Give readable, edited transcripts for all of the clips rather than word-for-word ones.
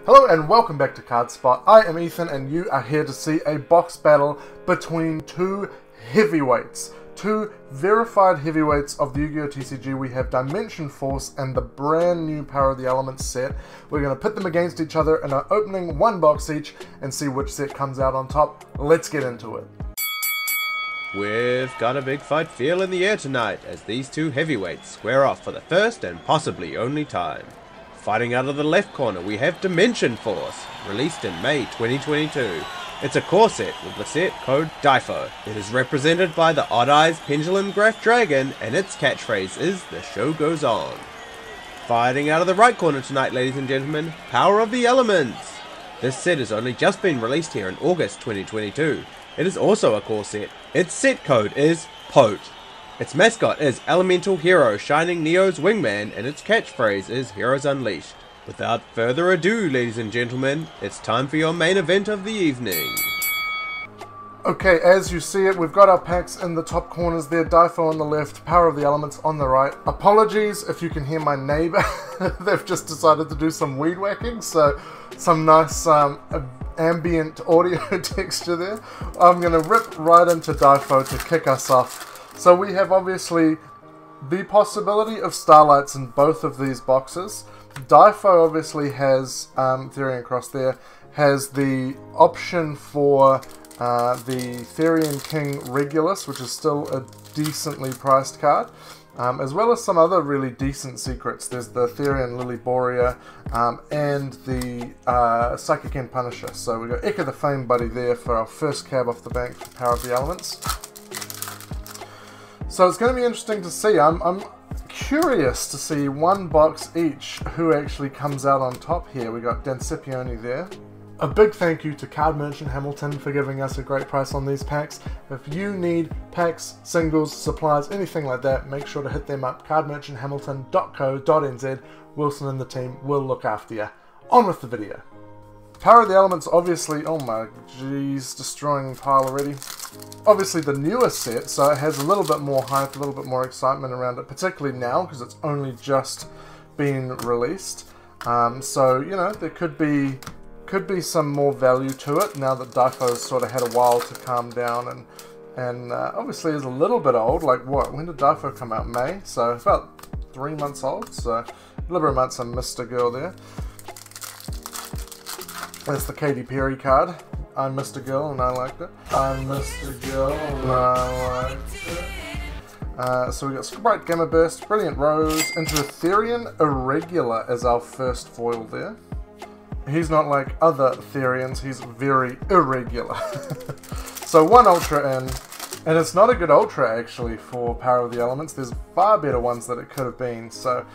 Hello and welcome back to CardSpot. I am Ethan and you are here to see a box battle between two heavyweights. Two verified heavyweights of the Yu-Gi-Oh! TCG. We have Dimension Force and the brand new Power of the Elements set. We're going to pit them against each other and are opening one box each and see which set comes out on top. Let's get into it. We've got a big fight feel in the air tonight as these two heavyweights square off for the first and possibly only time. Fighting out of the left corner, we have Dimension Force, released in May 2022. It's a core set with the set code DIFO. It is represented by the Odd Eyes Pendulum Graph Dragon, and its catchphrase is "The show goes on." Fighting out of the right corner tonight, ladies and gentlemen, Power of the Elements. This set has only just been released here in August 2022. It is also a core set. Its set code is POTE. Its mascot is Elemental Hero Shining Neo's Wingman, and its catchphrase is Heroes Unleashed. Without further ado, ladies and gentlemen, it's time for your main event of the evening. Okay, as you see it, we've got our packs in the top corners there, DIFO on the left, Power of the Elements on the right. Apologies if you can hear my neighbor. They've just decided to do some weed whacking, so some nice ambient audio texture there. I'm going to rip right into DIFO to kick us off. So we have obviously the possibility of Starlights in both of these boxes. DIFO obviously has, Therian Cross there, has the option for the Therian King Regulus, which is still a decently priced card, as well as some other really decent secrets. There's the Therian Lily Borea and the Psychic End Punisher. So we've got Echo the Fame Buddy there for our first cab off the bank for Power of the Elements. So it's going to be interesting to see. I'm curious to see one box each who actually comes out on top here. We got Danscipione there. A big thank you to Card Merchant Hamilton for giving us a great price on these packs. If you need packs, singles, supplies, anything like that, make sure to hit them up. cardmerchanthamilton.co.nz. Wilson and the team will look after you. On with the video. Power of the Elements, obviously, oh my geez, destroying pile already. Obviously the newer set, so it has a little bit more hype, a little bit more excitement around it, particularly now because it's only just been released. So, you know, there could be some more value to it now that DIFO's sort of had a while to calm down and obviously is a little bit old. Like what? When did DIFO come out? May? So about 3 months old. So a little bit of months on Mr. Girl there. That's the Katy Perry card. I'm Mr. Girl and I liked it. I'm Mr. Girl and I liked it. So we got Sprite Gamma Burst, Brilliant Rose, into Therian Irregular as our first foil there. He's not like other Therians, he's very irregular. So one Ultra in, and it's not a good Ultra actually for Power of the Elements. There's far better ones that it could have been, so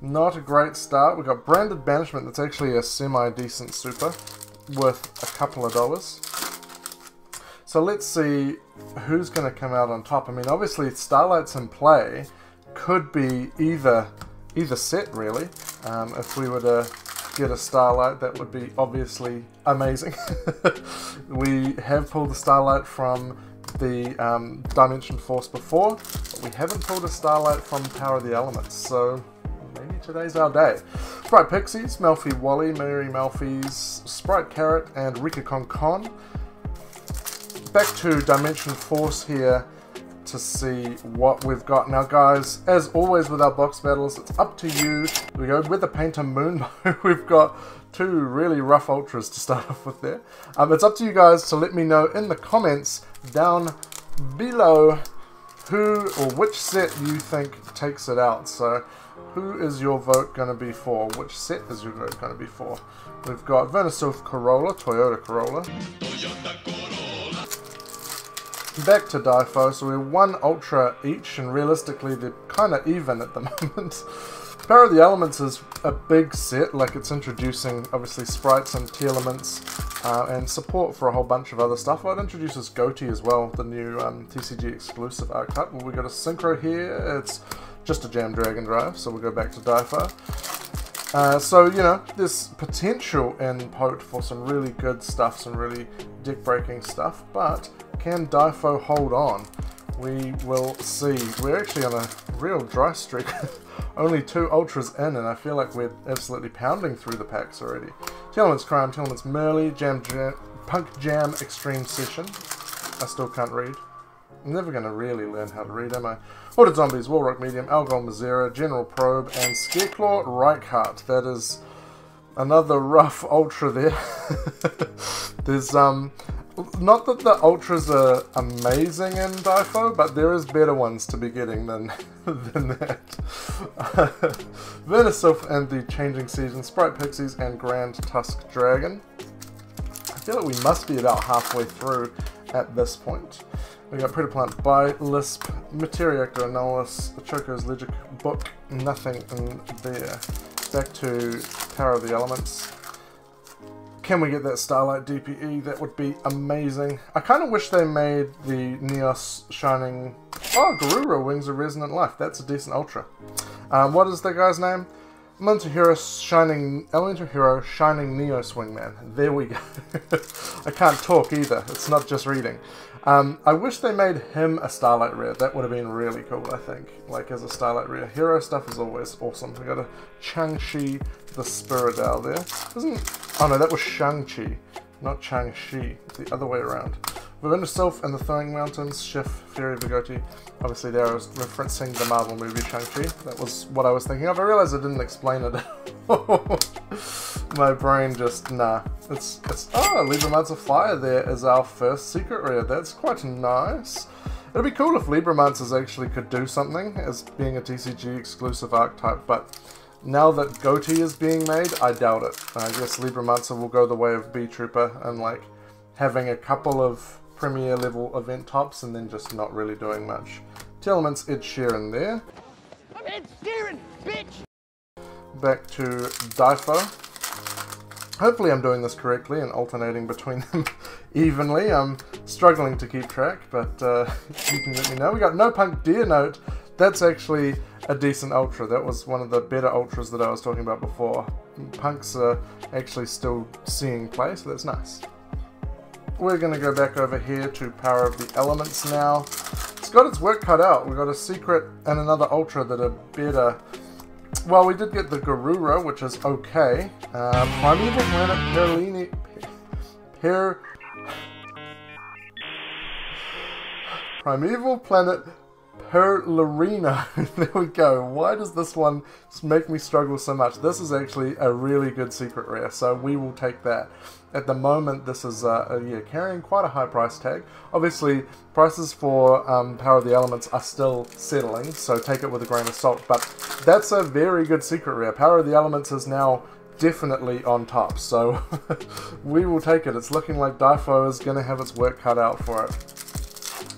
not a great start. We've got Branded Banishment, that's actually a semi-decent super, worth a couple of dollars. So let's see who's going to come out on top. I mean, obviously Starlights in play could be either set really. If we were to get a Starlight, that would be obviously amazing. We have pulled the Starlight from the Dimension Force before, but we haven't pulled a Starlight from Power of the Elements, so maybe today's our day. Sprite Pixies, Melfi Wally, Mary Melfi's, Sprite Carrot, and Rika Con Con. Back to Dimension Force here to see what we've got. Now guys, as always with our box battles, it's up to you. We go with the Painter Moonbow. We've got two really rough Ultras to start off with there. It's up to you guys to let me know in the comments down below who or which set you think takes it out. So who is your vote going to be for? Which set is your vote going to be for? We've got Venusaur Corolla, Toyota Corolla. Back to DIFO, so we're one Ultra each, and realistically they're kind of even at the moment. Power of the Elements is a big set, like it's introducing obviously sprites and T-Elements and support for a whole bunch of other stuff. Well, it introduces Goatee as well, the new TCG exclusive archetype. Well, we've got a Synchro here, it's just a Jam Dragon Drive, so we'll go back to DIFO. So, you know, there's potential in POTE for some really good stuff, some really deck-breaking stuff, but can DIFO hold on? We will see. We're actually on a real dry streak. Only 2 ultras in, and I feel like we're absolutely pounding through the packs already. Telements Crime, Telements Merly, Punk Jam Extreme Session. I still can't read. I'm never going to really learn how to read, am I? Ordered Zombies, Warrock Medium, Algol Mazera, General Probe, and Scareclaw Reichhardt. That is another rough ultra there. There's, not that the ultras are amazing in Difo, but there is better ones to be getting than that. Venisylph and the Changing Season, Sprite Pixies, and Grand Tusk Dragon. I feel like we must be about halfway through at this point. We got Predaplant by Lisp, Materiactor Anolis, Choco's Legic Book, nothing in there. Back to Power of the Elements. Can we get that Starlight DPE? That would be amazing. I kind of wish they made the Neos Shining... Oh, Garura Wings of Resonant Life. That's a decent ultra. What is that guy's name? Elemental Hero Shining Neos Wingman. There we go. I can't talk either. It's not just reading. I wish they made him a Starlight Rare. That would have been really cool, I think. Like, as a Starlight Rare. Hero stuff is always awesome. We got a Chang-Chi the Spiridal there. Oh no, that was Shang-Chi, not Chang-Chi. The other way around. Venisylph and the Throwing Mountains, Schiff, Fairy Vigoti. Obviously there I was referencing the Marvel movie Shang-Chi. That was what I was thinking of. I realized I didn't explain it. My brain just, nah. It's oh, Libramancer of Fire there is our first secret rare. That's quite nice. It'd be cool if Libramancers actually could do something as being a TCG exclusive archetype, but now that Goatee is being made, I doubt it. I guess Libramancer will go the way of B-Trooper and like having a couple of premier level event tops and then just not really doing much. Telements Ed Sheeran there. I'm Ed Sheeran, bitch! Back to Difo. Hopefully I'm doing this correctly and alternating between them evenly. I'm struggling to keep track, but you can let me know. We got No Punk Deer Note. That's actually a decent ultra. That was one of the better ultras that I was talking about before. Punks are actually still seeing play, so that's nice. We're going to go back over here to Power of the Elements now. It's got its work cut out. We've got a secret and another ultra that are better. Well, we did get the Garura, which is okay. Primeval Planet Primeval Planet Perlarina. There we go. Why does this one make me struggle so much? This is actually a really good secret rare, so we will take that. At the moment, this is yeah, carrying quite a high price tag. Obviously, prices for Power of the Elements are still settling, so take it with a grain of salt, but that's a very good secret rare. Power of the Elements is now definitely on top, so we will take it. It's looking like Difo is going to have its work cut out for it.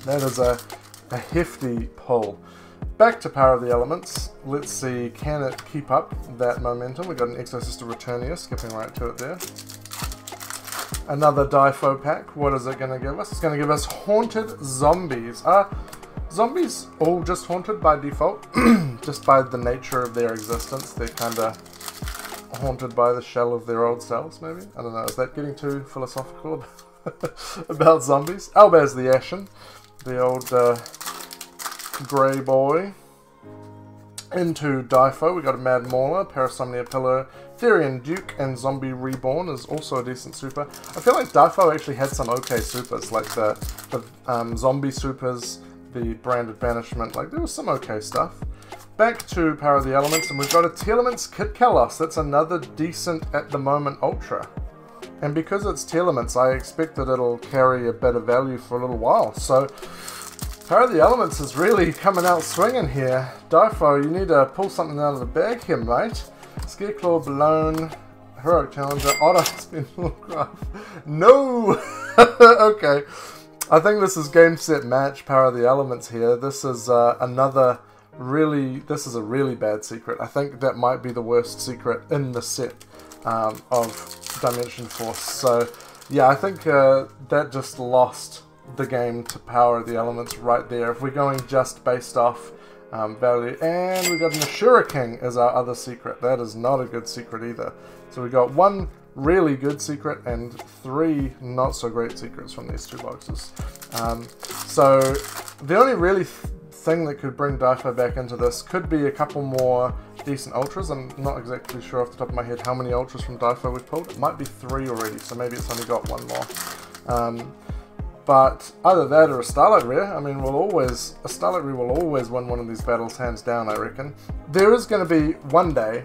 That is a hefty pull. Back to Power of the Elements. Let's see, can it keep up that momentum? We've got an Exosister Returnia, skipping right to it there. Another Difo pack. What is it going to give us? It's going to give us Haunted Zombies. Are zombies all just haunted by default? Just by the nature of their existence? They're kind of haunted by the shell of their old selves, maybe? I don't know. Is that getting too philosophical about zombies? Albaz the Ashen. The old grey boy. Into Difo, we got a Mad Mauler, Parasomnia Pillow, Therian Duke, and Zombie Reborn is also a decent super. I feel like Difo actually had some okay supers, like the Zombie supers, the Branded Banishment, like there was some okay stuff. Back to Power of the Elements, and we've got a Telements Kit Kalos. That's another decent, at the moment, ultra. And because it's Telements, I expect that it'll carry a better value for a little while. So, Power of the Elements is really coming out swinging here. Difo, you need to pull something out of the bag here, mate. Scareclaw, Blown, Heroic Challenger, Otter, Spindlecraft. No! Okay. I think this is game, set, match, Power of the Elements here. This is this is a really bad secret. I think that might be the worst secret in the set of Dimension Force. So, yeah, I think that just lost the game to Power of the Elements right there. If we're going just based off value. And we got an Ashura King as our other secret. That is not a good secret either. So we got one really good secret and 3 not so great secrets from these 2 boxes. So The only really thing that could bring Difo back into this could be a couple more decent ultras. I'm not exactly sure off the top of my head how many ultras from Difo we've pulled. It might be 3 already, so maybe it's only got 1 more. But either that or a Starlight Rare. I mean, a Starlight Rare will always win one of these battles, hands down, I reckon. There is going to be one day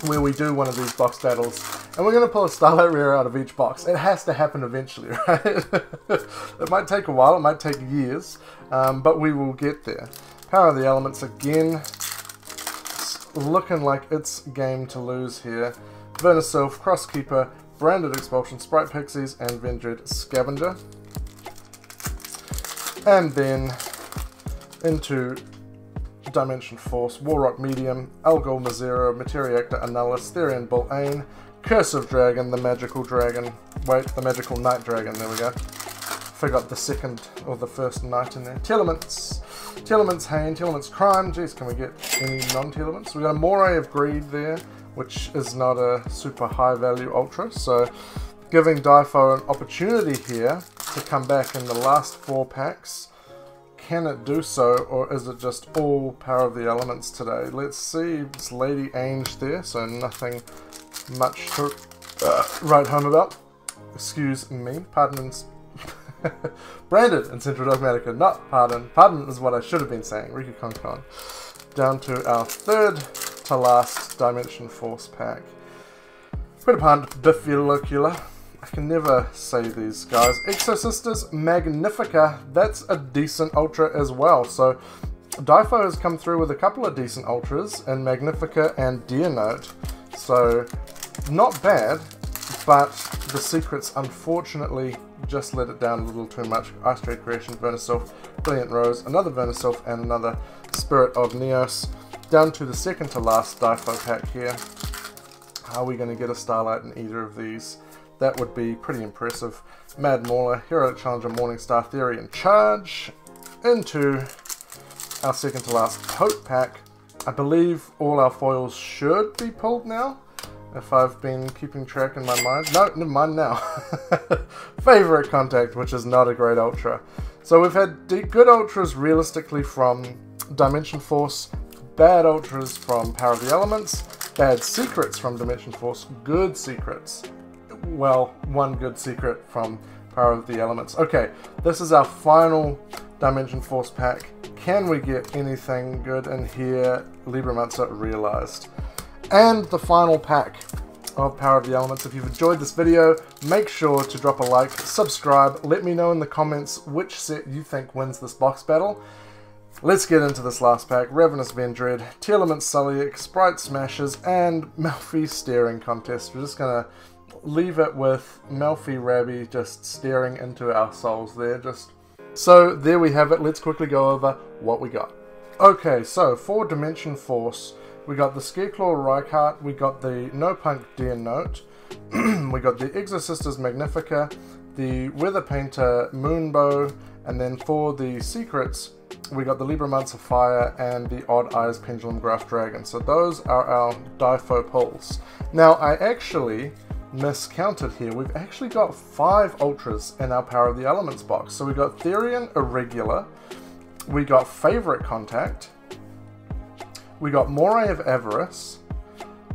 where we do one of these box battles, and we're going to pull a Starlight Rare out of each box. It has to happen eventually, right? It might take a while, it might take years, but we will get there. Power of the Elements again. It's looking like it's game to lose here. Vernisylph, Crosskeeper, Branded Expulsion, Sprite Pixies, and Vendread Scavenger. And then into Dimension Force, Warrock Medium, Algol Mazera, Materiactor Annulus, Therian Bull-Ain, Cursive Dragon, the Magical Dragon. Wait, the Magical Night Dragon, there we go. Forgot the second or the first knight in there. Telements, Hain, Telements Crime. Jeez, can we get any non-Telements? We've got a Moray of Greed there, which is not a super high value ultra, so giving Difo an opportunity here to come back in the last 4 packs. Can it do so, or is it just all Power of the Elements today? Let's see. It's Lady Ange there, so nothing much to write home about. Excuse me. Pardon. Branded in Central Dogmatica, not Pardon. Pardon is what I should have been saying. Riku Konkon. Down to our 3rd to last Dimension Force pack. Quidapant Diffilocular. I can never say these guys. Exosisters Magnifica, that's a decent ultra as well. So Difo has come through with a couple of decent ultras in Magnifica and Dear Note. So not bad, but the secrets unfortunately just let it down a little too much. Ice Trade Creation, Vernisylph, Brilliant Rose, another Vernisylph, and another Spirit of Neos. Down to the 2nd to last Difo pack here. Are we going to get a Starlight in either of these? That would be pretty impressive. Mad Mauler, Heroic Challenger, Morningstar, Therian Charge. Into our 2nd to last Pope pack. I believe all our foils should be pulled now, if I've been keeping track in my mind. No, never mind now. Favorite Contact, which is not a great ultra. So we've had good ultras realistically from Dimension Force, bad ultras from Power of the Elements, bad secrets from Dimension Force, good secrets. Well, one good secret from Power of the Elements. Okay, this is our final Dimension Force pack. Can we get anything good in here? Libromancer Realized. And the final pack of Power of the Elements. If you've enjoyed this video, make sure to drop a like, subscribe, let me know in the comments which set you think wins this box battle. Let's get into this last pack. Ravenous Vendread, Telement Sulliek, Sprite Smashes, and Malfi Staring Contest. We're just going to leave it with Malfi Rabby just staring into our souls there. So there we have it. Let's quickly go over what we got. Okay, so for Dimension Force, we got the Scareclaw Reichardt, we got the No Punk Dear Note, we got the Exosisters Magnifica, the Weather Painter Moonbow, and then for the secrets, we got the Libromancer Fire and the Odd Eyes Pendulum Graph Dragon. So those are our Difo pulls. Now I actually miscounted here. We've actually got 5 ultras in our Power of the Elements box. So we got Therian Irregular, we got Favorite Contact, we got Moray of Avarice,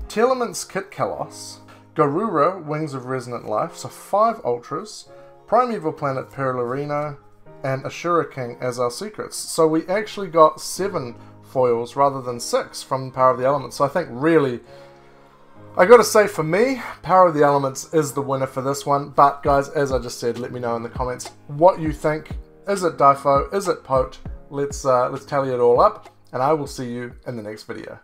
Telements Kit Kalos, Garura Wings of Resonant Life, so 5 ultras, Primeval Planet Perlarino, and Ashura King as our secrets. So we actually got 7 foils rather than 6 from Power of the Elements. So I think really, I gotta say for me, Power of the Elements is the winner for this one. But guys, as I just said, let me know in the comments what you think. Is it Difo? Is it Pote? Let's tally it all up, and I will see you in the next video.